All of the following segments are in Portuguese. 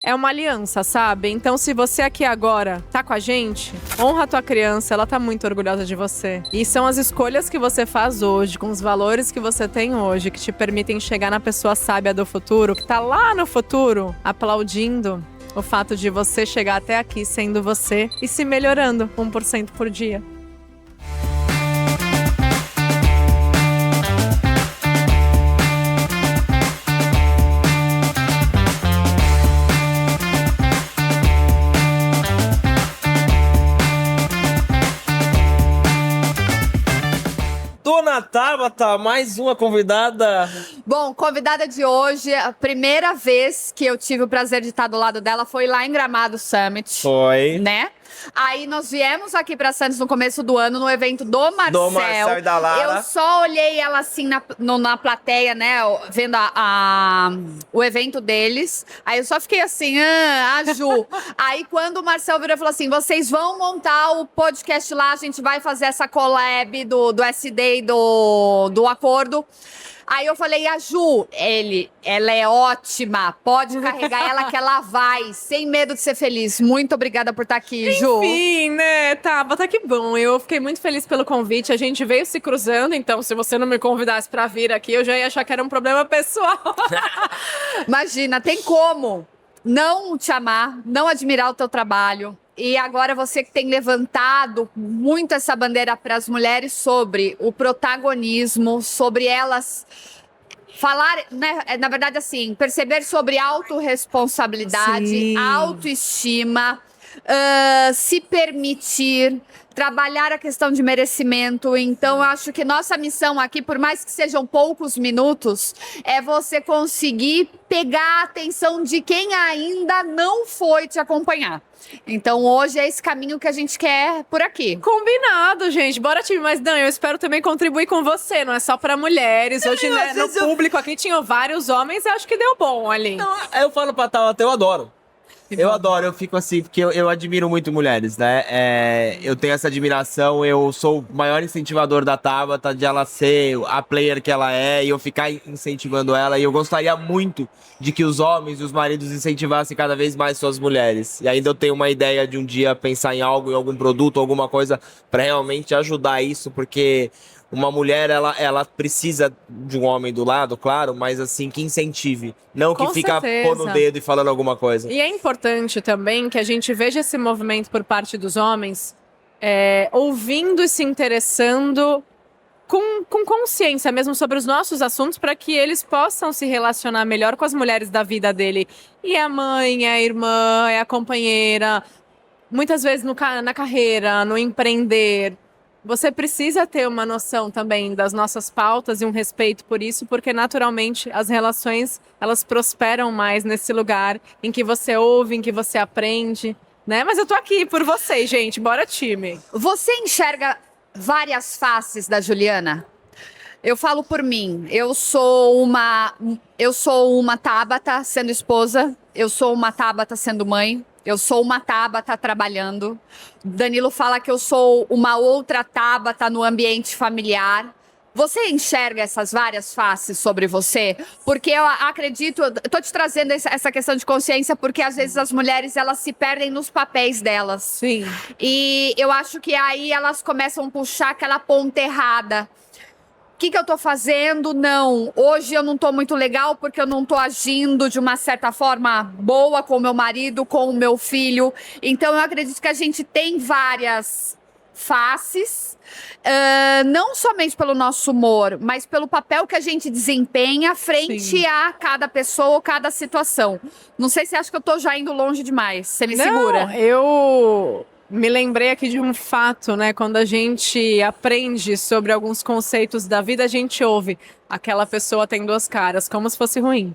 É uma aliança, sabe? Então, se você aqui agora tá com a gente, honra a tua criança, ela tá muito orgulhosa de você. E são as escolhas que você faz hoje, com os valores que você tem hoje, que te permitem chegar na pessoa sábia do futuro, que tá lá no futuro, aplaudindo o fato de você chegar até aqui sendo você e se melhorando 1% por dia. Dona Tabata, mais uma convidada. Bom, convidada de hoje, a primeira vez que eu tive o prazer de estar do lado dela foi lá em Gramado Summit. Foi. Né? Aí nós viemos aqui pra Santos no começo do ano, no evento do Marcel. Do Marcel e da Lara. Eu só olhei ela assim na plateia, né? Vendo o evento deles. Aí eu só fiquei assim, a Ju. Aí quando o Marcel virou e falou assim: vocês vão montar o podcast lá, a gente vai fazer essa collab do SD e do Acordo. Aí eu falei, a Ju, ela é ótima, pode carregar ela que ela vai, sem medo de ser feliz. Muito obrigada por estar aqui, Ju. Enfim, né, Tabata, que bom. Eu fiquei muito feliz pelo convite. A gente veio se cruzando, então se você não me convidasse pra vir aqui, eu já ia achar que era um problema pessoal. Imagina, tem como não te amar, não admirar o teu trabalho. E agora você que tem levantado muito essa bandeira para as mulheres sobre o protagonismo, sobre elas falar, né, na verdade assim, perceber sobre autorresponsabilidade, Sim. autoestima, se permitir, trabalhar a questão de merecimento. Então, eu acho que nossa missão aqui, por mais que sejam poucos minutos, é você conseguir pegar a atenção de quem ainda não foi te acompanhar. Então, hoje é esse caminho que a gente quer por aqui. Combinado, gente. Bora, time. Mas, Dan, eu espero também contribuir com você. Não é só pra mulheres. Hoje, né, no público aqui tinham vários homens. Eu acho que deu bom ali. Não, eu falo pra Tabata, eu adoro. Eu adoro, eu fico assim, porque eu admiro muito mulheres, né? Eu tenho essa admiração, eu sou o maior incentivador da Tabata, de ela ser a player que ela é, e eu ficar incentivando ela. E eu gostaria muito de que os homens e os maridos incentivassem cada vez mais suas mulheres. E ainda eu tenho uma ideia de um dia pensar em algo, em algum produto, alguma coisa, pra realmente ajudar isso, porque uma mulher, ela precisa de um homem do lado, claro, mas assim, que incentive. Não que Com fica certeza. pondo o dedo e falando alguma coisa. E é importante também que a gente veja esse movimento por parte dos homens, ouvindo e se interessando com consciência mesmo sobre os nossos assuntos, para que eles possam se relacionar melhor com as mulheres da vida dele. E é a mãe, é a irmã, é a companheira, muitas vezes na carreira, no empreender. Você precisa ter uma noção também das nossas pautas e um respeito por isso, porque naturalmente as relações, elas prosperam mais nesse lugar em que você ouve, em que você aprende, né? Mas eu tô aqui por vocês, gente. Bora, time. Você enxerga várias faces da Juliana? Eu falo por mim, eu sou uma Tabata sendo esposa, eu sou uma Tabata sendo mãe, eu sou uma Tabata trabalhando. Danilo fala que eu sou uma outra Tabata no ambiente familiar. Você enxerga essas várias faces sobre você? Porque eu acredito, eu tô te trazendo essa questão de consciência, porque às vezes as mulheres, elas se perdem nos papéis delas. Sim. E eu acho que aí elas começam a puxar aquela ponta errada. O que eu tô fazendo? Não. Hoje eu não tô muito legal porque eu não tô agindo de uma certa forma boa com o meu marido, com o meu filho. Então eu acredito que a gente tem várias faces, não somente pelo nosso humor, mas pelo papel que a gente desempenha frente Sim. a cada pessoa, cada situação. Não sei se acha que eu tô já indo longe demais. Você me segura? Eu me lembrei aqui de um fato, né? Quando a gente aprende sobre alguns conceitos da vida, a gente ouve aquela pessoa tem duas caras, como se fosse ruim.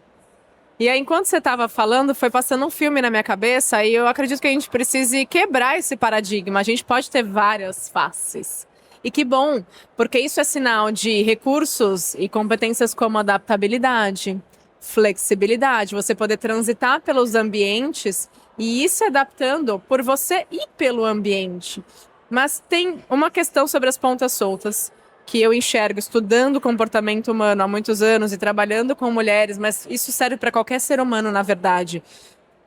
E aí, enquanto você estava falando, foi passando um filme na minha cabeça e eu acredito que a gente precise quebrar esse paradigma. A gente pode ter várias faces. E que bom, porque isso é sinal de recursos e competências como adaptabilidade, flexibilidade, você poder transitar pelos ambientes e ir se adaptando por você e pelo ambiente. Mas tem uma questão sobre as pontas soltas que eu enxergo estudando comportamento humano há muitos anos e trabalhando com mulheres, mas isso serve para qualquer ser humano, na verdade.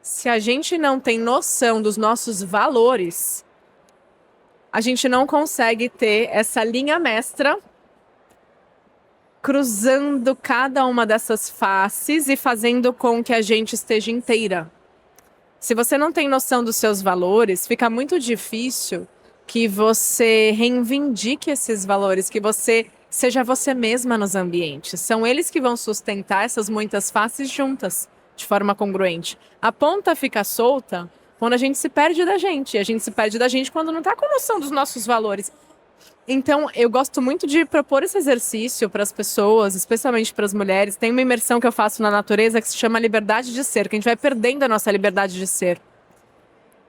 Se a gente não tem noção dos nossos valores, a gente não consegue ter essa linha mestra cruzando cada uma dessas faces e fazendo com que a gente esteja inteira. Se você não tem noção dos seus valores, fica muito difícil que você reivindique esses valores, que você seja você mesma nos ambientes. São eles que vão sustentar essas muitas faces juntas, de forma congruente. A ponta fica solta quando a gente se perde da gente. E a gente se perde da gente quando não está com noção dos nossos valores. Então, eu gosto muito de propor esse exercício para as pessoas, especialmente para as mulheres. Tem uma imersão que eu faço na natureza que se chama liberdade de ser, que a gente vai perdendo a nossa liberdade de ser.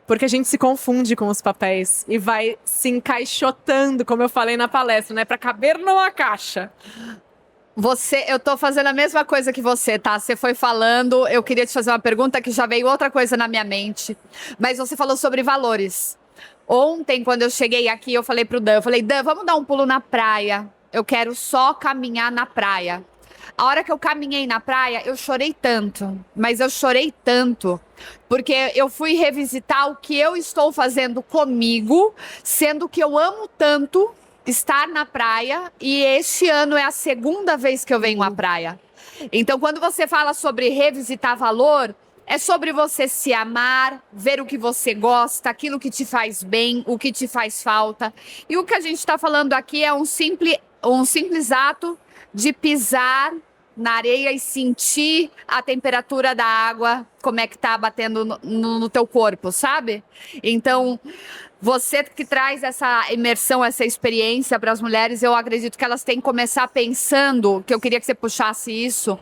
Porque a gente se confunde com os papéis e vai se encaixotando, como eu falei na palestra, né? Para caber numa caixa. Eu tô fazendo a mesma coisa que você, tá? Você foi falando, eu queria te fazer uma pergunta que já veio outra coisa na minha mente. Mas você falou sobre valores. Ontem, quando eu cheguei aqui, eu falei pro Dan, Dan, vamos dar um pulo na praia. Eu quero só caminhar na praia. A hora que eu caminhei na praia, eu chorei tanto. Mas eu chorei tanto, porque eu fui revisitar o que eu estou fazendo comigo, sendo que eu amo tanto estar na praia, e este ano é a segunda vez que eu venho à praia. Então, quando você fala sobre revisitar valor, é sobre você se amar, ver o que você gosta, aquilo que te faz bem, o que te faz falta. E o que a gente está falando aqui é um simples ato de pisar na areia e sentir a temperatura da água, como é que tá batendo no teu corpo, sabe? Então, você que traz essa imersão, essa experiência para as mulheres, eu acredito que elas têm que começar pensando, que eu queria que você puxasse isso,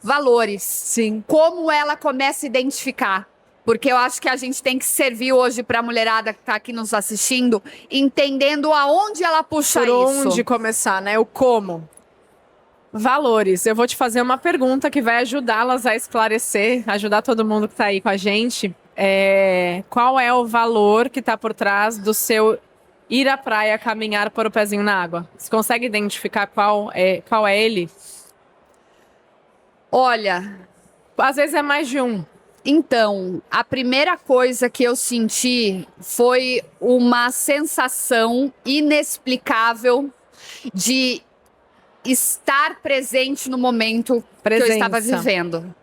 valores. Sim. Como ela começa a identificar. Porque eu acho que a gente tem que servir hoje para a mulherada que está aqui nos assistindo, entendendo aonde ela puxa isso. Por onde começar, né? O como. Valores. Eu vou te fazer uma pergunta que vai ajudá-las a esclarecer, ajudar todo mundo que está aí com a gente. Qual é o valor que está por trás do seu ir à praia, caminhar, pôr o pezinho na água? Você consegue identificar qual é ele? Olha, às vezes é mais de um. Então, a primeira coisa que eu senti foi uma sensação inexplicável de estar presente no momento que eu estava vivendo.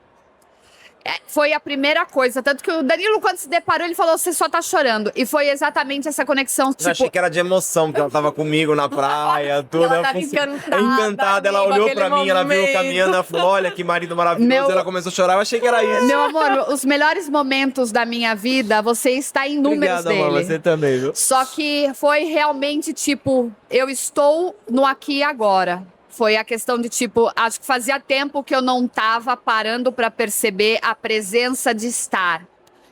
Foi a primeira coisa, tanto que o Danilo, quando se deparou, ele falou, você só tá chorando. E foi exatamente essa conexão, tipo... Eu achei que era de emoção, porque ela tava comigo na praia, tudo. Ela tava encantada, ela olhou pra mim, ela viu eu caminhando, ela falou, olha que marido maravilhoso, ela começou a chorar, eu achei que era isso. Meu amor, os melhores momentos da minha vida, você está em números dele. Obrigado, amor, você também, viu? Só que foi realmente, tipo, eu estou no aqui e agora. Foi a questão de, tipo, acho que fazia tempo que eu não tava parando para perceber a presença de estar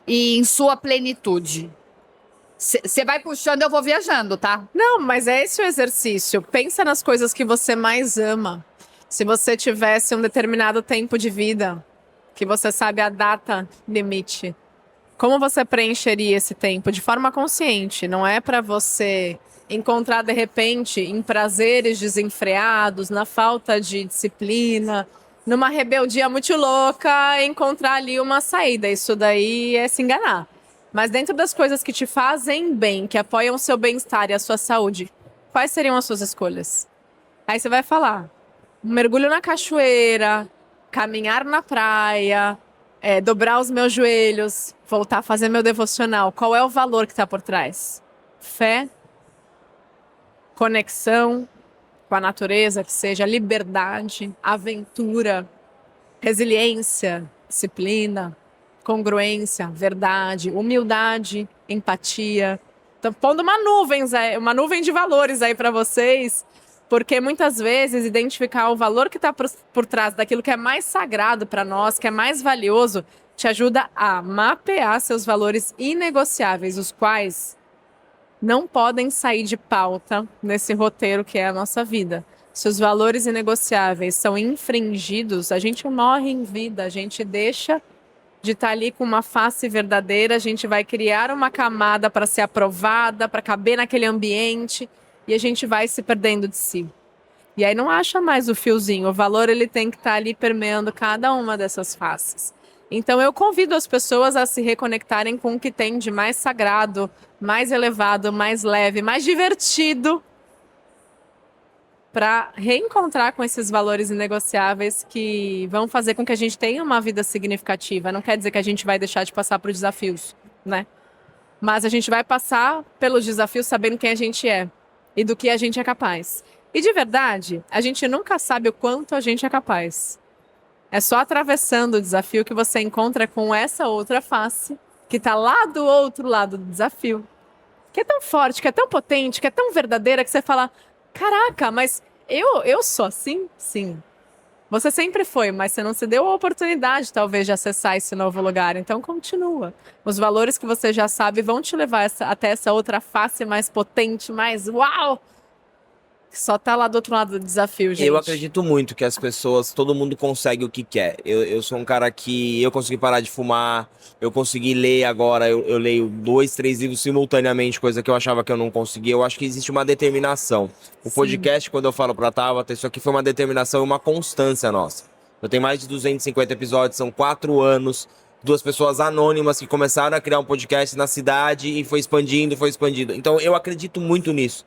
e em sua plenitude. Você vai puxando, eu vou viajando, tá? Não, mas é esse o exercício. Pensa nas coisas que você mais ama. Se você tivesse um determinado tempo de vida, que você sabe a data limite, como você preencheria esse tempo de forma consciente? Não é para você encontrar de repente em prazeres desenfreados, na falta de disciplina, numa rebeldia muito louca, encontrar ali uma saída. Isso daí é se enganar. Mas dentro das coisas que te fazem bem, que apoiam o seu bem-estar e a sua saúde, quais seriam as suas escolhas? Aí você vai falar, um mergulho na cachoeira, caminhar na praia, dobrar os meus joelhos, voltar a fazer meu devocional. Qual é o valor que está por trás? Fé, conexão com a natureza, que seja liberdade, aventura, resiliência, disciplina, congruência, verdade, humildade, empatia. Então, pondo uma nuvem de valores aí para vocês, porque muitas vezes identificar o valor que está por trás daquilo que é mais sagrado para nós, que é mais valioso, te ajuda a mapear seus valores inegociáveis, os quais não podem sair de pauta nesse roteiro que é a nossa vida. Se os valores inegociáveis são infringidos, a gente morre em vida, a gente deixa de estar ali com uma face verdadeira, a gente vai criar uma camada para ser aprovada, para caber naquele ambiente, e a gente vai se perdendo de si. E aí não acha mais o fiozinho, o valor ele tem que estar ali permeando cada uma dessas faces. Então eu convido as pessoas a se reconectarem com o que tem de mais sagrado, mais elevado, mais leve, mais divertido, para reencontrar com esses valores inegociáveis que vão fazer com que a gente tenha uma vida significativa. Não quer dizer que a gente vai deixar de passar por desafios, né? Mas a gente vai passar pelos desafios sabendo quem a gente é e do que a gente é capaz. E de verdade, a gente nunca sabe o quanto a gente é capaz. É só atravessando o desafio que você encontra com essa outra face, que está lá do outro lado do desafio, que é tão forte, que é tão potente, que é tão verdadeira, que você fala, caraca, mas eu sou assim? Sim. Você sempre foi, mas você não se deu a oportunidade, talvez, de acessar esse novo lugar. Então, continua. Os valores que você já sabe vão te levar até essa outra face mais potente, mais uau! Que só tá lá do outro lado do desafio, gente. Eu acredito muito que as pessoas, todo mundo consegue o que quer. Eu sou um cara que eu consegui parar de fumar, eu consegui ler agora, eu leio 2, 3 livros simultaneamente, coisa que eu achava que eu não conseguia. Eu acho que existe uma determinação. O podcast, quando eu falo pra Tabata, isso aqui foi uma determinação e uma constância nossa. Eu tenho mais de 250 episódios, são 4 anos, 2 pessoas anônimas que começaram a criar um podcast na cidade e foi expandindo, foi expandindo. Então eu acredito muito nisso.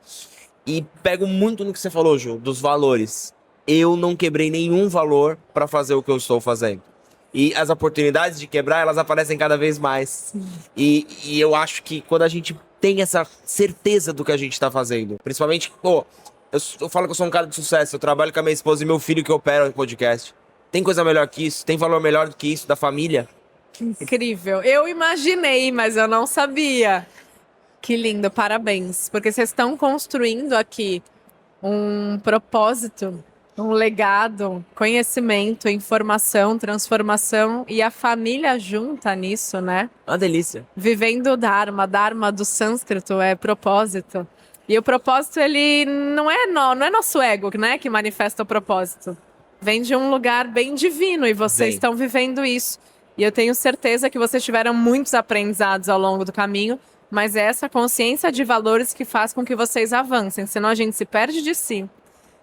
E pego muito no que você falou, Ju, dos valores. Eu não quebrei nenhum valor para fazer o que eu estou fazendo. E as oportunidades de quebrar, elas aparecem cada vez mais. E eu acho que quando a gente tem essa certeza do que a gente está fazendo, principalmente, eu falo que eu sou um cara de sucesso, eu trabalho com a minha esposa e meu filho que opera o podcast. Tem coisa melhor que isso? Tem valor melhor do que isso da família? Incrível. Eu imaginei, mas eu não sabia. Que lindo, parabéns. Porque vocês estão construindo aqui um propósito, um legado, conhecimento, informação, transformação e a família junta nisso, né? Uma delícia. Vivendo o Dharma. Dharma do sânscrito é propósito. E o propósito, ele não é nosso ego, né, que manifesta o propósito. Vem de um lugar bem divino e vocês estão vivendo isso. E eu tenho certeza que vocês tiveram muitos aprendizados ao longo do caminho, mas é essa consciência de valores que faz com que vocês avancem. Senão a gente se perde de si,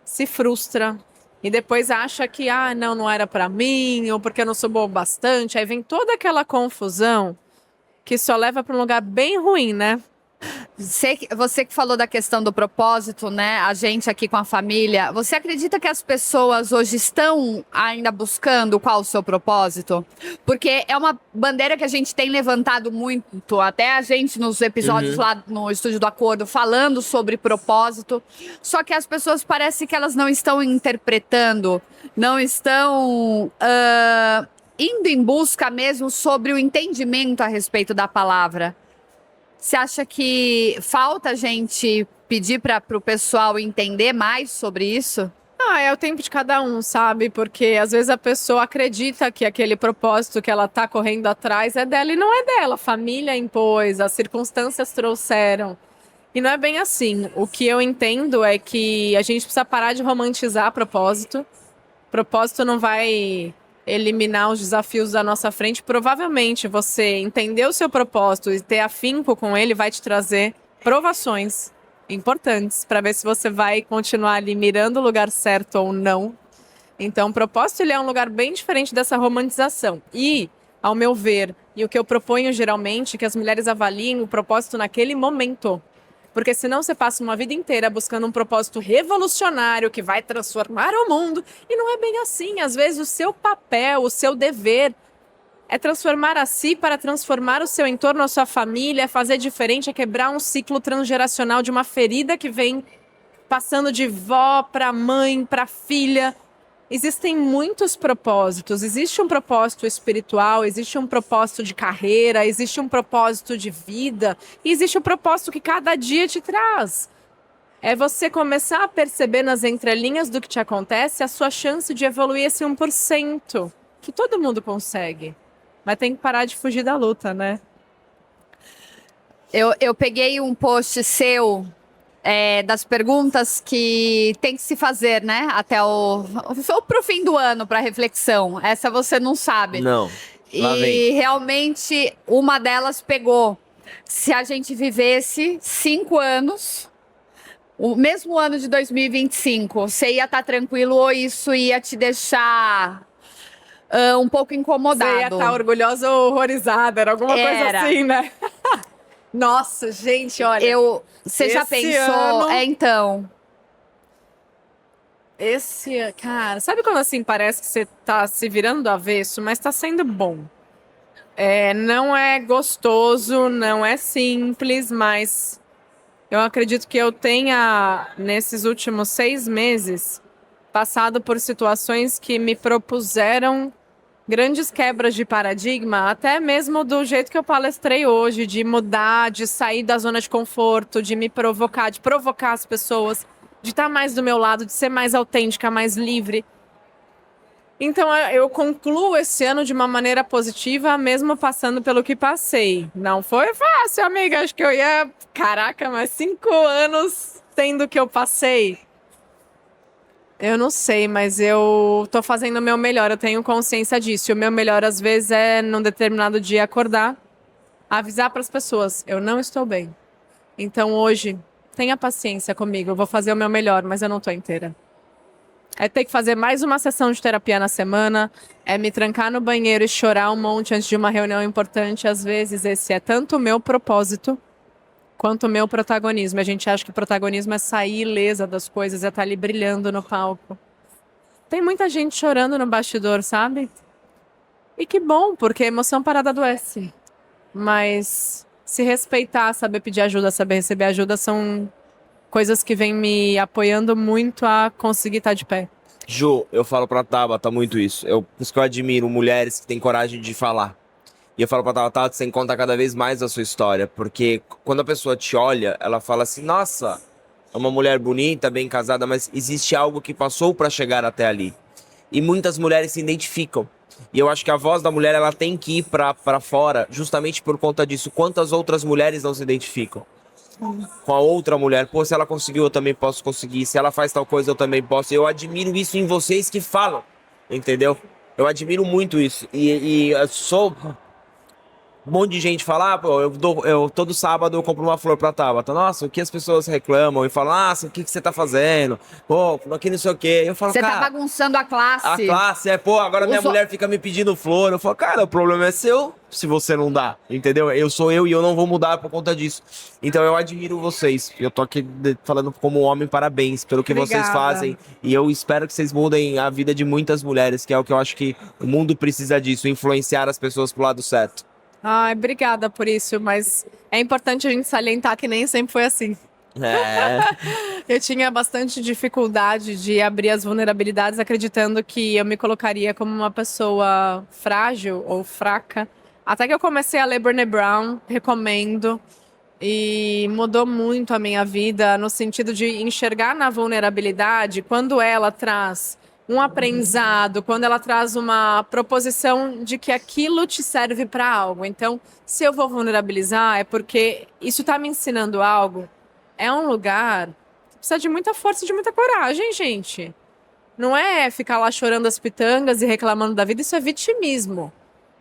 se frustra e depois acha que, não era pra mim, ou porque eu não sou boa bastante. Aí vem toda aquela confusão que só leva para um lugar bem ruim, né? Você que falou da questão do propósito, né? A gente aqui com a família, você acredita que as pessoas hoje estão ainda buscando qual o seu propósito? Porque é uma bandeira que a gente tem levantado muito, até a gente nos episódios lá no Estúdio do Acordo, falando sobre propósito. Só que as pessoas parece que elas não estão interpretando, não estão indo em busca mesmo sobre o entendimento a respeito da palavra. Você acha que falta a gente pedir para o pessoal entender mais sobre isso? É o tempo de cada um, sabe? Porque às vezes a pessoa acredita que aquele propósito que ela tá correndo atrás é dela e não é dela. A família impôs, as circunstâncias trouxeram. E não é bem assim. O que eu entendo é que a gente precisa parar de romantizar propósito. Propósito não vai eliminar os desafios da nossa frente. Provavelmente você entender o seu propósito e ter afinco com ele vai te trazer provações importantes para ver se você vai continuar ali mirando o lugar certo ou não. Então, o propósito ele é um lugar bem diferente dessa romantização. E, ao meu ver, e o que eu proponho geralmente, é que as mulheres avaliem o propósito naquele momento. Porque senão você passa uma vida inteira buscando um propósito revolucionário que vai transformar o mundo. E não é bem assim. Às vezes o seu papel, o seu dever é transformar a si para transformar o seu entorno, a sua família, é fazer diferente, é quebrar um ciclo transgeracional de uma ferida que vem passando de vó para mãe, para filha. Existem muitos propósitos. Existe um propósito espiritual, existe um propósito de carreira, existe um propósito de vida, e existe um propósito que cada dia te traz. É você começar a perceber nas entrelinhas do que te acontece a sua chance de evoluir esse 1%, que todo mundo consegue. Mas tem que parar de fugir da luta, né? Eu peguei um post seu das perguntas que tem que se fazer, né? Até pro fim do ano, para reflexão. Essa você não sabe. Não. Lá E vem. realmente uma delas pegou. Se a gente vivesse 5 anos, o mesmo ano de 2025, você ia estar tranquilo ou isso ia te deixar um pouco incomodado. Você ia estar orgulhosa ou horrorizada, era alguma coisa Era. assim, né? Nossa, gente, olha. Você já esse pensou? ano- Então. Cara, sabe quando assim parece que você tá se virando do avesso, mas tá sendo bom? Não é gostoso, não é simples, mas eu acredito que eu tenha, nesses últimos 6 meses, passado por situações que me propuseram grandes quebras de paradigma, até mesmo do jeito que eu palestrei hoje, de mudar, de sair da zona de conforto, de me provocar, de provocar as pessoas, de estar mais do meu lado, de ser mais autêntica, mais livre. Então eu concluo esse ano de uma maneira positiva, mesmo passando pelo que passei. Não foi fácil, amiga. Acho que eu ia. Caraca, mas 5 anos tendo o que eu passei. Eu não sei, mas eu tô fazendo o meu melhor, eu tenho consciência disso. E o meu melhor, às vezes, é num determinado dia acordar, avisar para as pessoas: eu não estou bem. Então hoje, tenha paciência comigo, eu vou fazer o meu melhor, mas eu não tô inteira. É ter que fazer mais uma sessão de terapia na semana, é me trancar no banheiro e chorar um monte antes de uma reunião importante. Às vezes, esse é tanto o meu propósito quanto o meu protagonismo. A gente acha que o protagonismo é sair ilesa das coisas, é estar ali brilhando no palco. Tem muita gente chorando no bastidor, sabe? E que bom, porque a emoção parada adoece. Mas se respeitar, saber pedir ajuda, saber receber ajuda são coisas que vêm me apoiando muito a conseguir estar de pé. Ju, eu falo pra Tabata muito isso. Por isso que eu admiro mulheres que têm coragem de falar. E eu falo pra Tabata, você conta cada vez mais a sua história. Porque quando a pessoa te olha, ela fala assim, nossa, é uma mulher bonita, bem casada, mas existe algo que passou pra chegar até ali. E muitas mulheres se identificam. E eu acho que a voz da mulher, ela tem que ir pra fora, justamente por conta disso. Quantas outras mulheres não se identificam com a outra mulher? Pô, se ela conseguiu, eu também posso conseguir. Se ela faz tal coisa, eu também posso. Eu admiro isso em vocês que falam, entendeu? Eu admiro muito isso. E eu sou... Um monte de gente fala, pô, eu todo sábado eu compro uma flor pra Tabata. Nossa, o que as pessoas reclamam e falam, nossa, o que você tá fazendo? Pô, aqui não sei o quê. Eu falo, Você tá cara, bagunçando a classe. a classe pô, agora minha mulher fica me pedindo flor. Eu falo, cara, o problema é seu se você não dá, entendeu? Eu sou eu e eu não vou mudar por conta disso. Então eu admiro vocês. Eu tô aqui falando como homem, parabéns pelo que vocês Obrigada. fazem. E eu espero que vocês mudem a vida de muitas mulheres, que é o que eu acho que o mundo precisa disso, influenciar as pessoas pro lado certo. Ai, obrigada por isso, mas é importante a gente salientar que nem sempre foi assim. É. Eu tinha bastante dificuldade de abrir as vulnerabilidades, acreditando que eu me colocaria como uma pessoa frágil ou fraca. Até que eu comecei a ler Brené Brown, recomendo, e mudou muito a minha vida no sentido de enxergar na vulnerabilidade quando ela traz um aprendizado, quando ela traz uma proposição de que aquilo te serve para algo. Então, se eu vou vulnerabilizar, é porque isso está me ensinando algo. É um lugar que precisa de muita força e de muita coragem, gente. Não é ficar lá chorando as pitangas e reclamando da vida, isso é vitimismo.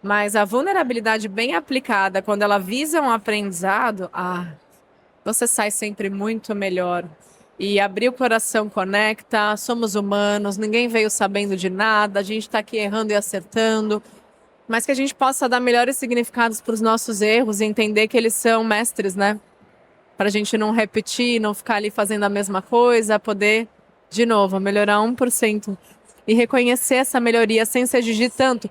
Mas a vulnerabilidade bem aplicada, quando ela visa um aprendizado, você sai sempre muito melhor. E abrir o coração conecta, somos humanos, ninguém veio sabendo de nada, a gente está aqui errando e acertando. Mas que a gente possa dar melhores significados para os nossos erros e entender que eles são mestres, né? Para a gente não repetir, não ficar ali fazendo a mesma coisa, poder, de novo, melhorar 1%. E reconhecer essa melhoria sem se exigir tanto.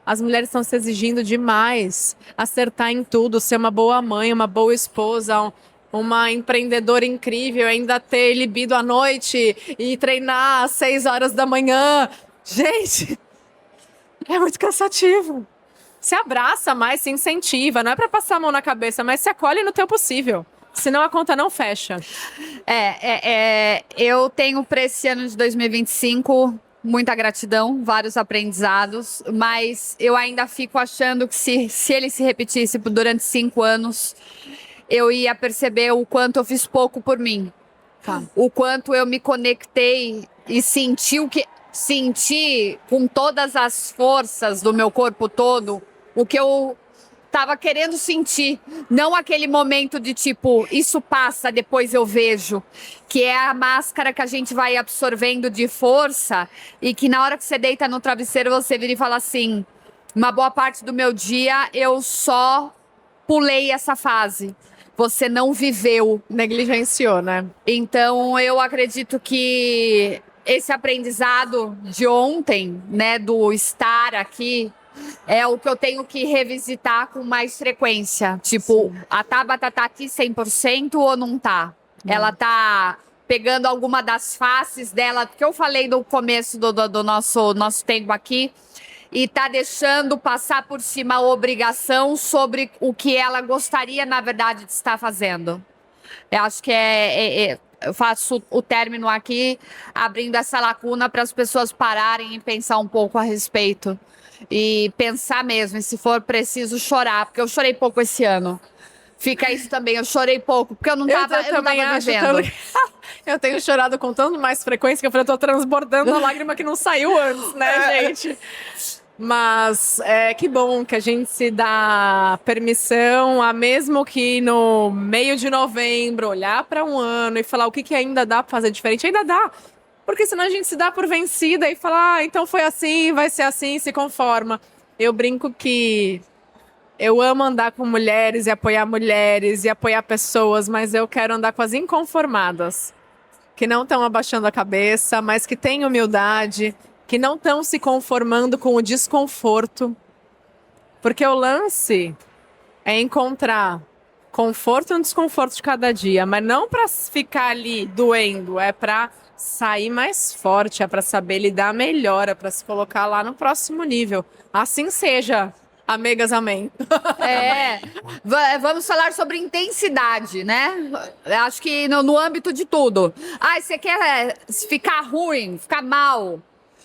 As mulheres estão se exigindo demais, acertar em tudo, ser uma boa mãe, uma boa esposa, uma empreendedora incrível, ainda ter libido à noite e treinar às 6 horas da manhã. Gente, é muito cansativo. Se abraça mais, se incentiva. Não é para passar a mão na cabeça, mas se acolhe no teu possível. Senão a conta não fecha. Eu tenho para esse ano de 2025 muita gratidão, vários aprendizados, mas eu ainda fico achando que se ele se repetisse durante 5 anos, eu ia perceber o quanto eu fiz pouco por mim. Tá. O quanto eu me conectei e senti com todas as forças do meu corpo todo o que eu tava querendo sentir, não aquele momento de tipo, isso passa, depois eu vejo, que é a máscara que a gente vai absorvendo de força e que na hora que você deita no travesseiro você vira e fala assim, uma boa parte do meu dia eu só pulei essa fase. Você não viveu. Negligenciou, né? Então, eu acredito que esse aprendizado de ontem, né, do estar aqui, é o que eu tenho que revisitar com mais frequência. Tipo, a Tabata tá aqui 100% ou não tá? Ela tá pegando alguma das faces dela, que eu falei no começo do nosso tempo aqui, e tá deixando passar por cima a obrigação sobre o que ela gostaria, na verdade, de estar fazendo. Eu acho que eu faço o término aqui, abrindo essa lacuna para as pessoas pararem e pensar um pouco a respeito. E pensar mesmo, e se for preciso chorar, porque eu chorei pouco esse ano. Fica isso também, eu chorei pouco, porque eu não tava vivendo. Eu tenho chorado com tanto mais frequência que eu falei, eu tô transbordando a lágrima que não saiu antes, né, gente? Mas que bom que a gente se dá permissão a mesmo que no meio de novembro olhar para um ano e falar o que ainda dá para fazer diferente, ainda dá. Porque senão a gente se dá por vencida e fala, então foi assim, vai ser assim, se conforma. Eu brinco que eu amo andar com mulheres e apoiar pessoas, mas eu quero andar com as inconformadas, que não estão abaixando a cabeça, mas que têm humildade, que não estão se conformando com o desconforto. Porque o lance é encontrar conforto e desconforto de cada dia, mas não para ficar ali doendo, é para sair mais forte, é para saber lidar melhor, é para se colocar lá no próximo nível. Assim seja. Amigas, amém. Vamos falar sobre intensidade, né? Acho que no âmbito de tudo. Você quer ficar ruim, ficar mal?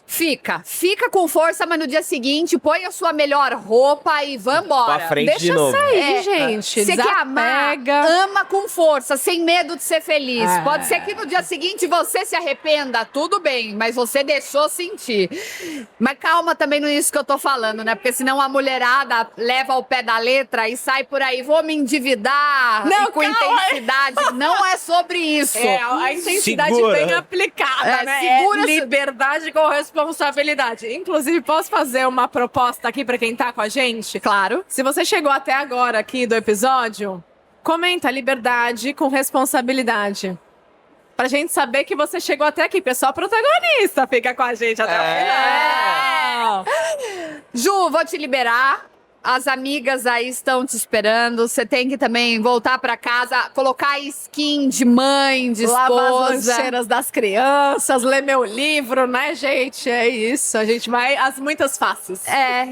Fica com força, mas no dia seguinte põe a sua melhor roupa e vambora. Pra frente de Deixa novo. sair, gente. Você quer amar, Desapega. ama com força, sem medo de ser feliz. Pode ser que no dia seguinte você se arrependa, tudo bem, mas você deixou sentir. Mas calma também no isso que eu tô falando, né? Porque senão a mulherada leva ao pé da letra e sai por aí, vou me endividar Não, com calma. intensidade. Não é sobre isso. A intensidade Segura. bem aplicada, né? Segura liberdade com responsabilidade. Inclusive, posso fazer uma proposta aqui pra quem tá com a gente? Claro. Se você chegou até agora aqui do episódio, comenta liberdade com responsabilidade. Pra gente saber que você chegou até aqui. Pessoal protagonista, fica com a gente até o final. Ju, vou te liberar. As amigas aí estão te esperando. Você tem que também voltar pra casa, colocar skin de mãe, de esposa. Lavar as lancheiras das crianças, ler meu livro, né, gente? É isso. A gente vai às muitas faces.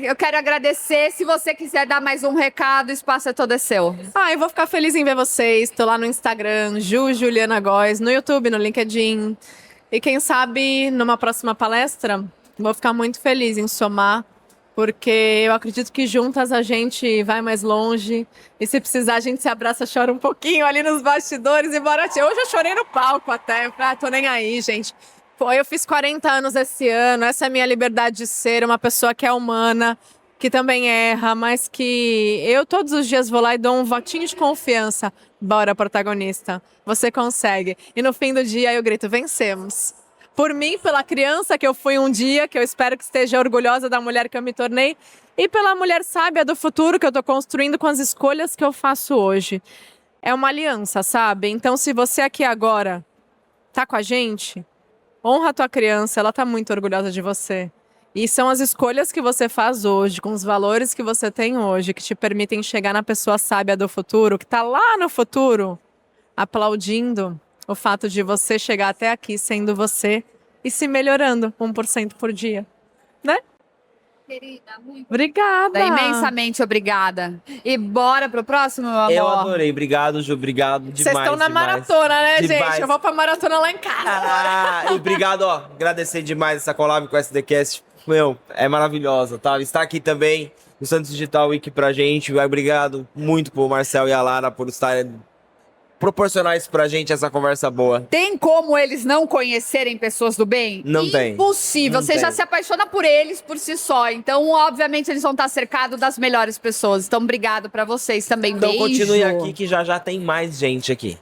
Eu quero agradecer. Se você quiser dar mais um recado, o espaço é todo seu. Eu vou ficar feliz em ver vocês. Tô lá no Instagram, Juliana Góes, no YouTube, no LinkedIn. E quem sabe, numa próxima palestra, vou ficar muito feliz em somar, porque eu acredito que juntas a gente vai mais longe. E se precisar, a gente se abraça, chora um pouquinho ali nos bastidores e bora. Hoje eu chorei no palco até. Tô nem aí, gente. Pô, eu fiz 40 anos esse ano. Essa é a minha liberdade de ser uma pessoa que é humana, que também erra, mas que eu todos os dias vou lá e dou um votinho de confiança. Bora, protagonista. Você consegue. E no fim do dia eu grito, vencemos. Por mim, pela criança que eu fui um dia, que eu espero que esteja orgulhosa da mulher que eu me tornei, e pela mulher sábia do futuro que eu tô construindo com as escolhas que eu faço hoje. É uma aliança, sabe? Então, se você aqui agora tá com a gente, honra a tua criança, ela tá muito orgulhosa de você. E são as escolhas que você faz hoje, com os valores que você tem hoje, que te permitem chegar na pessoa sábia do futuro, que tá lá no futuro, aplaudindo o fato de você chegar até aqui sendo você e se melhorando 1% por dia, né? Querida, muito Obrigada. imensamente obrigada. E bora pro próximo, meu amor. Eu adorei. Obrigado, Ju. Obrigado demais. Vocês estão na demais. maratona, né, Demais. gente? Eu vou pra maratona lá em casa. E obrigado, agradecer demais essa collab com o SDCast. Meu, é maravilhosa, tá? Está aqui também o Santos Digital Week pra gente. Obrigado muito pro Marcel e a Lara por estarem proporcionar isso pra gente, essa conversa boa. Tem como eles não conhecerem pessoas do bem? Não tem. Impossível. Não Você já tem. se apaixona por eles por si só. Então, obviamente, eles vão estar cercados das melhores pessoas. Então, obrigado pra vocês também. Então Beijo. continue aqui que já tem mais gente aqui.